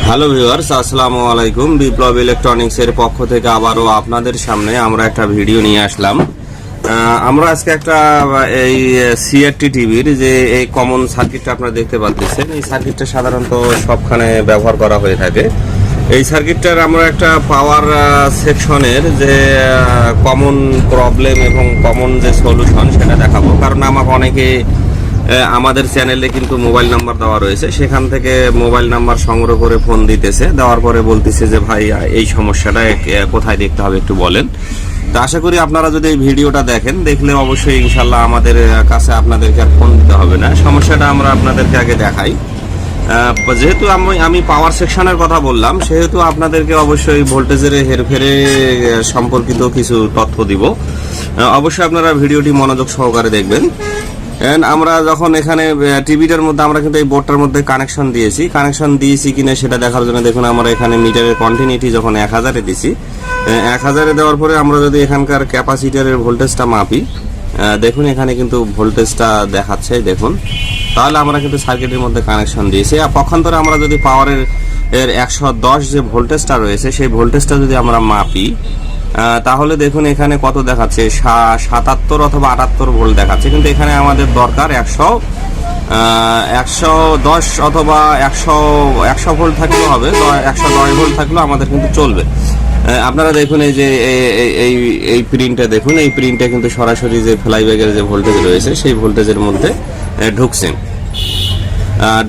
Hello viewers, আসসালামু আলাইকুম। বিপ্লব electronics এর পক্ষ থেকে আবারও আপনাদের সামনে আমরা একটা ভিডিও নিয়ে আসলাম। আমরা আজকে একটা এই সিআরটি টিভির যে এই কমন সার্কিটটা আপনারা দেখতে পাচ্ছেন, এই সার্কিটটা সাধারণত সবখানে ব্যবহার করা হয়ে থাকে। এই সার্কিটটার আমরা একটা পাওয়ার সেকশনের যে কমন প্রবলেম এবং কমন যে সলিউশন সেটা দেখাবো। কারণ আমাকে অনেকে আমাদের চ্যানেলে কিন্তু মোবাইল নাম্বার দেওয়া রয়েছে, সেখান থেকে মোবাইল নাম্বার সংগ্রহ করে ফোন দিতেছে, দেওয়ার পরে বলতেছে যে ভাই এই সমস্যাটা কোথায় দেখতে হবে একটু বলেন। তো আশা করি আপনারা যদি এই ভিডিওটা দেখেন, দেখলে অবশ্যই ইনশাল্লাহ আমাদের কাছে আপনাদেরকে আর ফোন দিতে হবে না। সমস্যাটা আমরা আপনাদেরকে আগে দেখাই। যেহেতু আমি পাওয়ার সেকশনের কথা বললাম, সেহেতু আপনাদেরকে অবশ্যই ভোল্টেজের হেরফেরে সম্পর্কিত কিছু তথ্য দিব। অবশ্যই আপনারা ভিডিওটি মনোযোগ সহকারে দেখবেন। আমরা যখন এখানে টিভিটার মধ্যে আমরা কিন্তু এই বোর্ডটার মধ্যে কানেকশন দিয়েছি কিনা সেটা দেখার জন্য দেখুন আমরা এখানে মিটারের কন্টিনিউটি যখন 1000-এ দিছি, 1000-এ দেওয়ার পরে আমরা যদি এখানকার ক্যাপাসিটারের ভোল্টেজটা মাপি, দেখুন এখানে কিন্তু ভোল্টেজটা দেখাচ্ছে, দেখুন। তাহলে আমরা কিন্তু সার্কিটের মধ্যে কানেকশন দিয়েছি। আর পক্ষান্তরে আমরা যদি পাওয়ারের 110 যে ভোল্টেজটা রয়েছে সেই ভোল্টেজটা যদি আমরা মাপি, তাহলে দেখুন এখানে কত দেখাচ্ছে, 77 অথবা 78 ভোল্ট দেখাচ্ছে। কিন্তু এখানে আমাদের দরকার 110 অথবা 100 ভোল্ট থাকলেও হবে, 110 ভোল্ট থাকলেও আমাদের কিন্তু চলবে। আপনারা দেখুন এই যে এই প্রিন্টটা দেখুন, এই প্রিন্টটা কিন্তু সরাসরি যে ফ্লাইব্যাগের যে ভোল্টেজ রয়েছে সেই ভোল্টেজের মধ্যে ঢুকছে।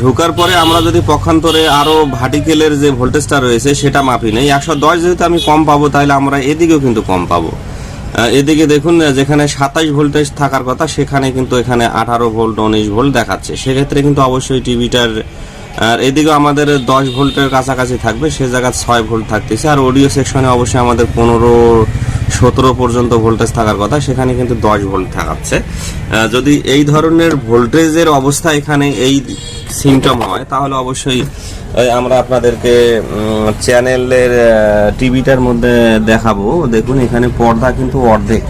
ঢোকার পরে আমরা যদি পক্ষান্তরে আরো ভার্টিক্যালের যে ভোল্টেজটা রয়েছে সেটা মাপি নেই, 110 যেহেতু আমি কম পাবো, তাহলে আমরা এদিকেও কিন্তু কম পাবো। এদিকে দেখুন যেখানে 27 ভোল্টেজ থাকার কথা সেখানে কিন্তু এখানে 18 ভোল্ট 19 ভোল্ট দেখাচ্ছে। সেক্ষেত্রে কিন্তু অবশ্যই টিভিটার, আর এদিকে আমাদের 10 ভোল্টের কাছাকাছি থাকবে, সে জায়গায় 6 ভোল্ট থাকতেছে। আর অডিও সেকশনে অবশ্যই আমাদের 15-17 পর্যন্ত ভোল্টেজ থাকার কথা, সেখানে কিন্তু 10 ভোল্ট থাকাচ্ছে। যদি এই ধরনের ভোল্টেজের অবস্থা এখানে এই সিমটম হয়, তাহলে অবশ্যই আমরা আপনাদেরকে চ্যানেলের টিভিটার মধ্যে দেখাবো। দেখুন এখানে পর্দা কিন্তু অর্ধেক,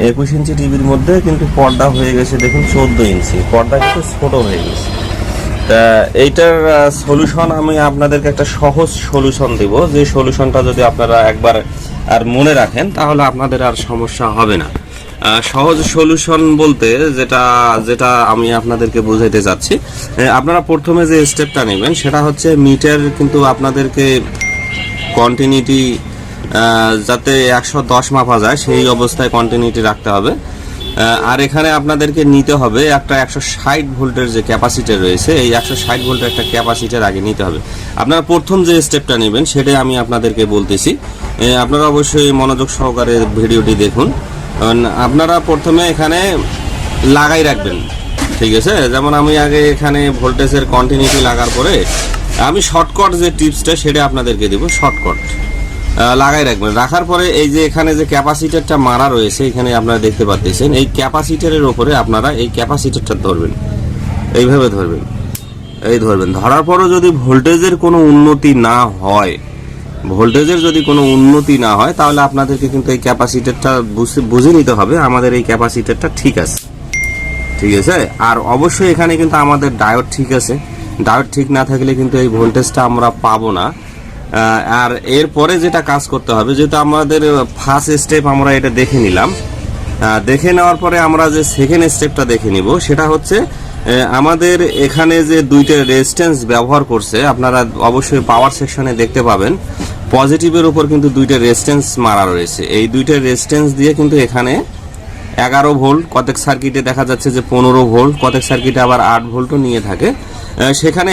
21 ইঞ্চি টিভির মধ্যে কিন্তু পর্দা হয়ে গেছে দেখুন 14 ইঞ্চি, পর্দা কিন্তু ছোট হয়ে গেছে। তা এইটার সলিউশন আমি আপনাদেরকে একটা সহজ সলিউশন দিব, যে সলিউশনটা যদি আপনারা একবার আর মনে রাখেন তাহলে আপনাদের আর সমস্যা হবে না। সহজ সলিউশন বলতে যেটা আমি আপনাদেরকে বোঝাইতে চাচ্ছি, আপনারা প্রথমে যে স্টেপটা নেবেন সেটা হচ্ছে মিটার কিন্তু আপনাদেরকে কন্টিনিউটি যাতে 110 মাপা যায় সেই অবস্থায় কন্টিনিউটি রাখতে হবে। আর এখানে আপনাদেরকে নিতে হবে একটা 160 ভোল্টের যে ক্যাপাসিটার রয়েছে, এই 160 ভোল্টের একটা ক্যাপাসিটার আগে নিতে হবে। আপনারা প্রথম যে স্টেপটা নেবেন সেটাই আমি আপনাদেরকে বলতেছি, আপনারা অবশ্যই মনোযোগ সহকারে ভিডিওটি দেখুন। আপনারা প্রথমে এখানে লাগাই রাখবেন, ঠিক আছে? যেমন আমি আগে এখানে ভোল্টেজের কন্টিনিউটি লাগার পরে আমি শর্টকাট যে টিপসটা সেটা আপনাদেরকে দিব। শর্টকাট লাগাই রাখবেন, রাখার পরে এই যে এখানে যে ক্যাপাসিটারটা মারা রয়েছে এখানে আপনারা দেখতে পাচ্ছেন, এই ক্যাপাসিটারের উপরে আপনারা এই ক্যাপাসিটারটা ধরবেন, এইভাবে ধরবেন, ধরার পরও যদি ভোল্টেজের কোনো উন্নতি না হয়, তাহলে আপনাদেরকে কিন্তু এই ক্যাপাসিটারটা বুঝে নিতে হবে আমাদের এই ক্যাপাসিটারটা ঠিক আছে। আর অবশ্যই এখানে কিন্তু আমাদের ডায়োড ঠিক আছে, ডায়োড ঠিক না থাকলে কিন্তু এই ভোল্টেজটা আমরা পাবো না। আর এরপরে যেটা কাজ করতে হবে, যেহেতু আমাদের ফার্স্ট স্টেপ আমরা এটা দেখে নিলাম, দেখে নেওয়ার পরে আমরা যে সেকেন্ড স্টেপটা দেখে নিব, সেটা হচ্ছে আমাদের এখানে যে দুইটা রেজিস্ট্যান্স ব্যবহার করছে, আপনারা অবশ্যই পাওয়ার সেকশনে দেখতে পাবেন পজিটিভের উপর কিন্তু দুইটা রেজিস্ট্যান্স মারা রয়েছে। এই দুইটা রেজিস্ট্যান্স দিয়ে কিন্তু এখানে 11 ভোল্ট, কতক সার্কিটে দেখা যাচ্ছে যে 15 ভোল্ট, কতক সার্কিটে আবার 8 ভোল্টও নিয়ে থাকে।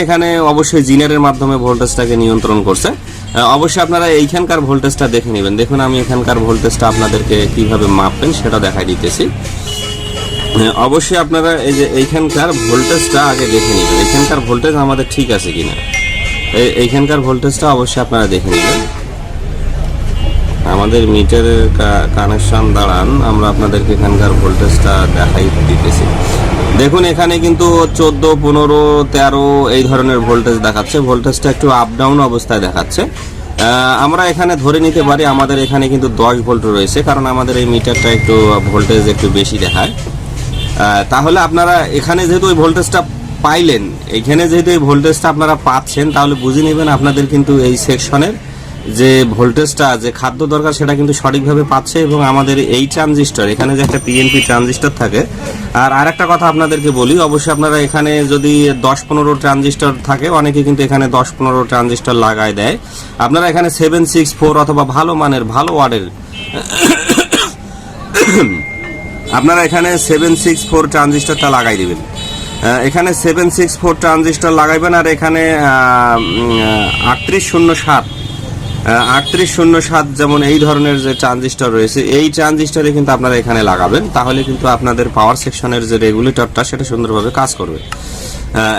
এখানে অবশ্যই জিনারের মাধ্যমে ভোল্টেজটাকে নিয়ন্ত্রণ করছে। অবশ্যই আপনারা এইখানকার ভোল্টেজটা দেখে নেবেন। দেখুন আমি এখানকার ভোল্টেজটা আপনাদেরকে কিভাবে মাপবেন সেটা দেখাই দিতেছি। অবশ্যই আপনারা এই যে এইখানকার ভোল্টেজটা আগে দেখে নেবেন, এখানকার ভোল্টেজ আমাদের ঠিক আছে কিনা। এইখানকার ভোল্টেজটা অবশ্যই আপনারা দেখে নেবেন। আমাদের মিটারের কানেকশন দাঁড়ান, আমরা আপনাদেরকে এখানকার ভোল্টেজটা দেখাই দিতেছি। দেখুন এখানে কিন্তু 14, 15, 13 এই ধরনের ভোল্টেজ দেখাচ্ছে। ভোল্টেজটা একটু আপ ডাউন অবস্থায় দেখাচ্ছে। আমরা এখানে ধরে নিতে পারি আমাদের এখানে কিন্তু 10 ভোল্ট রয়েছে, কারণ আমাদের এই মিটারটা একটু ভোল্টেজ একটু বেশি দেখায়। তাহলে আপনারা এখানে যেহেতু ওই ভোল্টেজটা পাইলেন, এখানে যেহেতু এই ভোল্টেজটা আপনারা পাচ্ছেন, তাহলে বুঝে নেবেন আপনাদের কিন্তু এই সেকশনের যে ভোল্টেজটা, যে খাদ্য দরকার, সেটা কিন্তু সঠিকভাবে পাচ্ছে। এবং আমাদের এই ট্রানজিস্টর, এখানে যে একটা পিএনপি ট্রানজিস্টর থাকে, আর আরেকটা কথা আপনাদেরকে বলি, অবশ্যই আপনারা এখানে যদি 10-15 ট্রানজিস্টর থাকে, অনেকে কিন্তু এখানে 10-15 ট্রানজিস্টর লাগায় দেয়। আপনারা এখানে 764 অথবা ভালো মানের, ভালো ওয়ার্ডের আপনারা এখানে 764 ট্রানজিস্টরটা লাগাই দিবেন। এখানে 764 ট্রানজিস্টর লাগাইবেন। আর এখানে 3807 যেমন এই ধরনের যে ট্রানজিস্টর রয়েছে, এই ট্রানজিস্টরে কিন্তু আপনারা এখানে লাগাবেন, তাহলে কিন্তু আপনাদের পাওয়ার সেকশনের যে রেগুলেটরটা, সেটা সুন্দরভাবে কাজ করবে।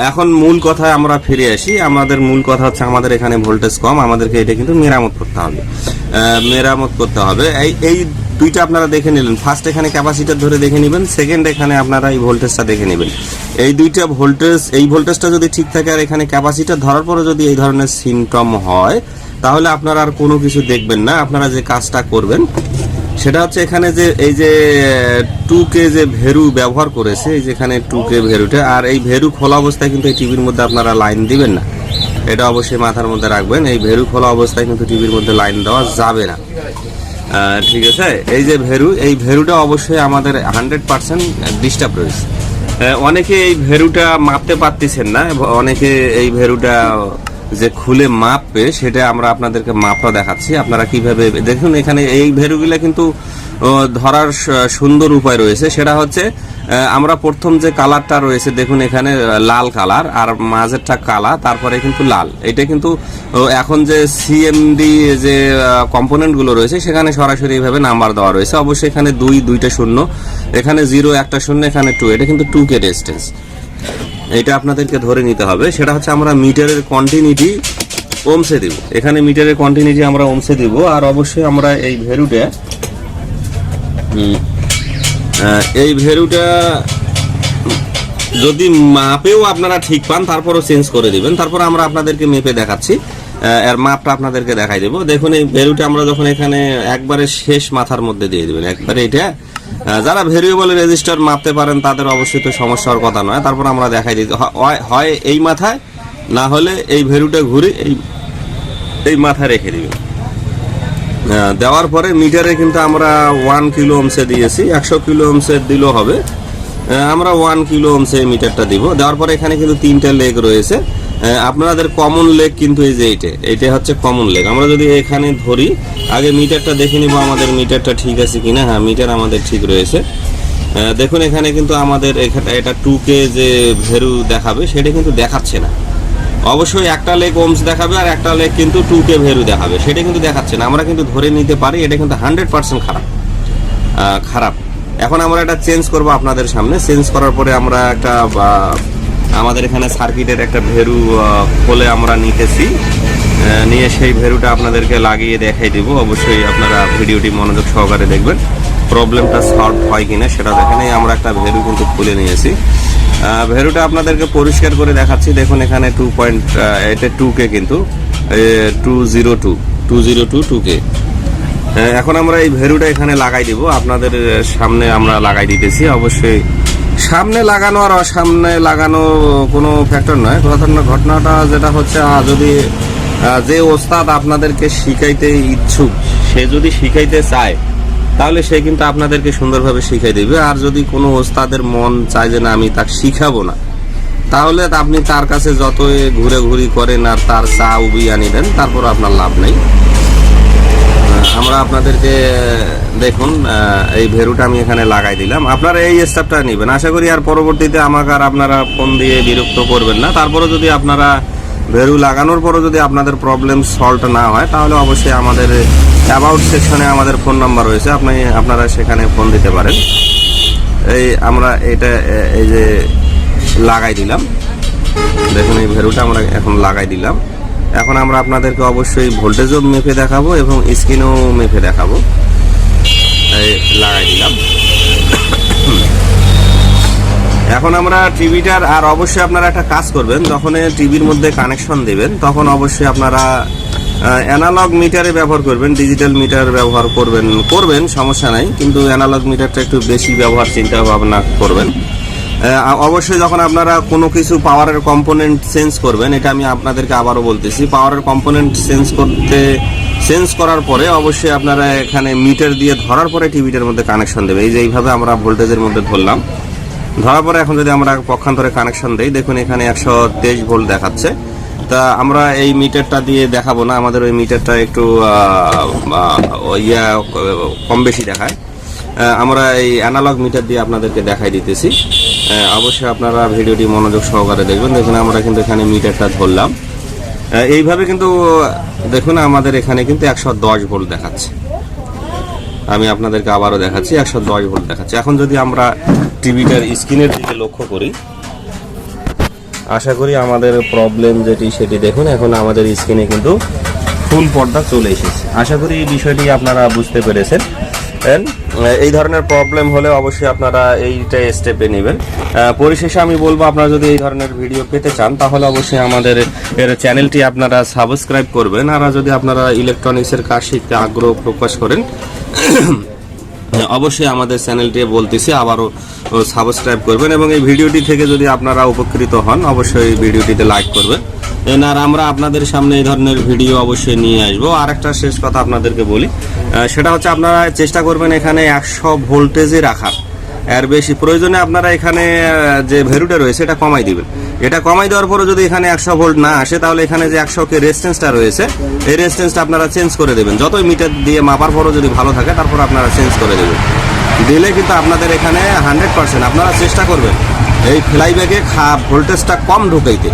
এখন মূল কথায় আমরা ফিরে আসি। আমাদের মূল কথা হচ্ছে, আমাদের এখানে ভোল্টেজ কম, আমাদেরকে এটা কিন্তু মেরামত করতে হবে। এই দুইটা আপনারা দেখে নিলেন। ফার্স্ট এখানে ক্যাপাসিটর ধরে দেখে নেবেন, সেকেন্ড এখানে আপনারা এই ভোল্টেজটা দেখে নেবেন। এই দুইটা ভোল্টেজ, এই ভোল্টেজটা যদি ঠিক থাকে আর এখানে ক্যাপাসিটর ধরার পরে যদি এই ধরনের সিমটম হয়, তাহলে আপনারা আর কোনো কিছু দেখবেন না। আপনারা যে কাজটা করবেন সেটা হচ্ছে, এখানে যে এই যে 2K যে ভেরু ব্যবহার করেছে, এই যেখানে 2K ভেরুটা, আর এই ভেরু খোলা অবস্থায় কিন্তু এই টিভির মধ্যে আপনারা লাইন দিবেন না, এটা অবশ্যই মাথার মধ্যে রাখবেন। এই ভেরু খোলা অবস্থায় কিন্তু টিভির মধ্যে লাইন দেওয়া যাবে না, ঠিক আছে। এই যে ভেরু, এই ভেরুটা অবশ্যই আমাদের 100% ডিস্টার্ব রয়েছে। অনেকে এই ভেরুটা মাপতে পারতেছেন না, অনেকে এই ভেরুটা যে খুলে মাপবে, সেটা আমরা আপনাদেরকে মাপটা দেখাচ্ছি। আপনারা কিভাবে দেখুন, এখানে এই ভেরুগুলা কিন্তু ধরার সুন্দর উপায় রয়েছে। সেটা হচ্ছে, আমরা প্রথম যে কালারটা রয়েছে দেখুন, এখানে লাল কালার, আর মাঝেরটা কালা, তারপরে কিন্তু লাল। এটা কিন্তু এখন যে সিএমডি যে কম্পোনেন্টগুলো রয়েছে, সেখানে সরাসরি এইভাবে নাম্বার দেওয়া রয়েছে। অবশ্যই এখানে 2টা শূন্য, এখানে 0 একটা শূন্য, এখানে 2, এটা কিন্তু 2K ডিস্টেন্স। এটা আপনাদেরকে ধরে নিতে হবে। সেটা হচ্ছে, আমরা মিটারের কন্টিনিউটি ওমসে দিব, এখানে মিটারের কন্টিনিউটি আমরা ওমসে দিব। আর অবশ্যই আমরা এই ভেরুটা যদি মাপেও আপনারা ঠিক পান, তারপরও চেঞ্জ করে দিবেন। তারপর আমরা আপনাদেরকে মেপে দেখাচ্ছি, এর মাপটা আপনাদেরকে দেখাই দেবো। দেখুন, এই ভেরুটা আমরা যখন এখানে একবারে শেষ মাথার মধ্যে দিয়ে দিবেন, একবারে এটা, যারা ভেরিয়েবল রেজিস্টার মাপতে পারেন তাদের অবশ্যই তো সমস্যার কথা নয়। তারপর আমরা দেখাই দিই, হয় এই মাথায়, না হলে এই ভেরুটা ঘুরে এই মাথায় রেখে দিবেন। দেওয়ার পরে মিটারে কিন্তু আমরা 1 কিলো ওমসে দিয়েছি, 100 কিলো ওমসে দিলেও হবে। আমরা 1 কিলো ওমসে মিটারটা দিব। দেওয়ার পরে এখানে কিন্তু 3টা লেগ রয়েছে। আপনাদের কমন লেগ কিন্তু এই যে এইটা হচ্ছে কমন লেগ। আমরা যদি এখানে ধরি, আগে মিটারটা দেখে নিব আমাদের মিটারটা ঠিক আছে কিনা। হ্যাঁ, মিটার আমাদের ঠিক রয়েছে। দেখুন, এখানে কিন্তু আমাদের এটা 2K যে ভেরু দেখাবে, সেটা কিন্তু দেখাচ্ছে না। অবশ্যই একটা লেগ ওমস দেখাবে, আর একটা লেগ কিন্তু 2K ভেরু দেখাবে, সেটা কিন্তু দেখাচ্ছে না। আমরা কিন্তু ধরে নিতে পারি এটা কিন্তু 100% খারাপ। এখন আমরা এটা চেঞ্জ করব আপনাদের সামনে। চেঞ্জ করার পরে আমরা একটা আমাদের এখানে সার্কিটের একটা ভেরু খুলে আমরা নিতেছি, নিয়ে সেই ভেরুটা আপনাদেরকে লাগিয়ে দেখাই দিব। অবশ্যই আপনারা ভিডিওটি মনোযোগ সহকারে দেখবেন, প্রবলেমটা সলভ হয় কিনা সেটা দেখেন। আমরা একটা ভেরু কিন্তু খুলে নিয়েছি, ভেরুটা আপনাদেরকে পরিষ্কার করে দেখাচ্ছি। দেখুন, এখানে এটা 2K কিন্তু 202 2K। এখন আমরা এই ভেরুটা এখানে লাগাই দিব, আপনাদের সামনে আমরা লাগাই দিতেছি। অবশ্যই সামনে লাগানো আর অসামনে লাগানো কোনো ফ্যাক্টর নয়। ঘটনাটা যেটা হচ্ছে, যদি যে ওস্তাদ আপনাদেরকে শিখাইতে ইচ্ছুক, সে যদি শিখাইতে চায়, তাহলে সে কিন্তু আপনাদেরকে সুন্দরভাবে শিখাই দেবে। আর যদি কোনো ওস্তাদের মন চায় যে না, আমি তাকে শিখাবো না, তাহলে আপনি তার কাছে যতই ঘুরে করেন আর তার চা উবি আনি দেন, তারপর আপনার লাভ নেই। আমরা আপনাদেরকে দেখুন, এই ভেরুটা আমি এখানে লাগাই দিলাম। আপনারা এই স্টেপটা নেবেন, আশা করি আর পরবর্তীতে আমাকে আর আপনারা ফোন দিয়ে বিরক্ত করবেন না। তারপরে যদি আপনারা ভেরু লাগানোর পরও যদি আপনাদের প্রবলেম সলভ না হয়, তাহলে অবশ্যই আমাদের অ্যাবাউট সেকশনে আমাদের ফোন নাম্বার রয়েছে, আপনারা সেখানে ফোন দিতে পারেন। আমরা এটা এই যে লাগাই দিলাম, দেখুন এই ভেরুটা আমরা এখন লাগাই দিলাম। এখন আমরা আপনাদেরকে অবশ্যই ভোল্টেজও মেপে দেখাবো এবং স্ক্রিনও মেপে দেখাবো। লাগাই দিলাম। এখন আমরা টিভিটার, আর অবশ্যই আপনারা একটা কাজ করবেন, যখন টিভির মধ্যে কানেকশন দেবেন, তখন অবশ্যই আপনারা অ্যানালগ মিটারে ব্যবহার করবেন। ডিজিটাল মিটার ব্যবহার করবেন সমস্যা নাই, কিন্তু অ্যানালগ মিটারটা একটু বেশি ব্যবহার চিন্তা ভাবনা করবেন। অবশ্যই যখন আপনারা কোনো কিছু পাওয়ারের কম্পোনেন্ট চেঞ্জ করবেন, এটা আমি আপনাদেরকে আবারও বলতেছি, পাওয়ারের কম্পোনেন্ট চেঞ্জ করার পরে অবশ্যই আপনারা এখানে মিটার দিয়ে ধরার পরে টিভিটার মধ্যে কানেকশন দেবে। এই যে এইভাবে আমরা ভোল্টেজের মধ্যে ধরলাম, ধরার পরে এখন যদি আমরা পক্ষান্তরে কানেকশন দেই, দেখুন এখানে 123 ভোল্ট দেখাচ্ছে। তা আমরা এই মিটারটা দিয়ে দেখাবো না, আমাদের ওই মিটারটা একটু কম বেশি দেখায়। আমরা এই অ্যানালগ মিটার দিয়ে আপনাদেরকে দেখাই দিতেছি। অবশ্যই আপনারা ভিডিওটি মনোযোগ সহকারে দেখবেন। দেখুন আমরা কিন্তু এখানে মিটারটা ধরলাম, এইভাবে কিন্তু দেখুন আমাদের এখানে কিন্তু 110 ভোল্ট দেখাচ্ছে। আমি আপনাদেরকে আবারও দেখাচ্ছি, 110 ভোল্ট দেখাচ্ছে। এখন যদি আমরা টিভিটার স্ক্রিনের দিকে লক্ষ্য করি, আশা করি আমাদের প্রবলেম যেটি সেটি দেখুন এখন আমাদের স্ক্রিনে কিন্তু ফুল পর্দা চলে এসেছে। আশা করি এই বিষয়টি আপনারা বুঝতে পেরেছেন। এই ধরনের প্রবলেম হলে অবশ্যই আপনারা এইটা স্টেপে নেবেন। পরিশেষে আমি বলবো, আপনারা যদি এই ধরনের ভিডিও পেতে চান তাহলে অবশ্যই আমাদের চ্যানেলটি আপনারা সাবস্ক্রাইব করবেন। আর যদি আপনারা ইলেকট্রনিক্সের কাজ শিখতে আগ্রহ প্রকাশ করেন অবশ্যই আমাদের চ্যানেলটি বলতেছি আবারও সাবস্ক্রাইব করবেন, এবং এই ভিডিওটি থেকে যদি আপনারা উপকৃত হন অবশ্যই এই ভিডিওটিতে লাইক করবেন। আর আমরা আপনাদের সামনে এই ধরনের ভিডিও অবশ্যই নিয়ে আসবো। আর একটা শেষ কথা আপনাদেরকে বলি, সেটা হচ্ছে আপনারা চেষ্টা করবেন এখানে 100 ভোল্টেজে রাখার, এর বেশি প্রয়োজনে আপনারা এখানে যে ভ্যালুটা রয়েছে এটা কমাই দিবেন। এটা কমাই দেওয়ার পরে যদি এখানে 100 ভোল্ট না আসে তাহলে এখানে যে 100 কে রেজিস্ট্যান্সটা রয়েছে এই রেজিস্ট্যান্সটা আপনারা চেঞ্জ করে দেবেন। যতই মিটার দিয়ে মাপার পরও যদি ভালো থাকে তারপর আপনারা চেঞ্জ করে দেবেন। দিলে কিন্তু আপনাদের এখানে 100% আপনারা চেষ্টা করবেন এই ফ্লাইব্যাগে ভোল্টেজটা কম ঢুকাইতে।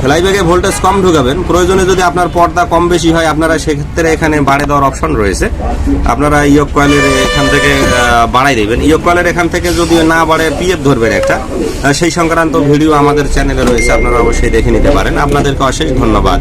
ফ্লাইব্যাগে ভোল্টেজ কম ঢুকাবেন, প্রয়োজনে যদি আপনার পর্দা কম বেশি হয় আপনারা সেক্ষেত্রে এখানে বাড়িয়ে দেওয়ার অপশন রয়েছে, আপনারা ইয়ক কয়েলের এখান থেকে বাড়াই দেবেন। ইয়ক কয়েলের এখান থেকে যদি না বাড়ে পিএফ ধরবেন একটা, সেই সংক্রান্ত ভিডিও আমাদের চ্যানেলে রয়েছে, আপনারা অবশ্যই দেখে নিতে পারেন। আপনাদেরকে অশেষ ধন্যবাদ।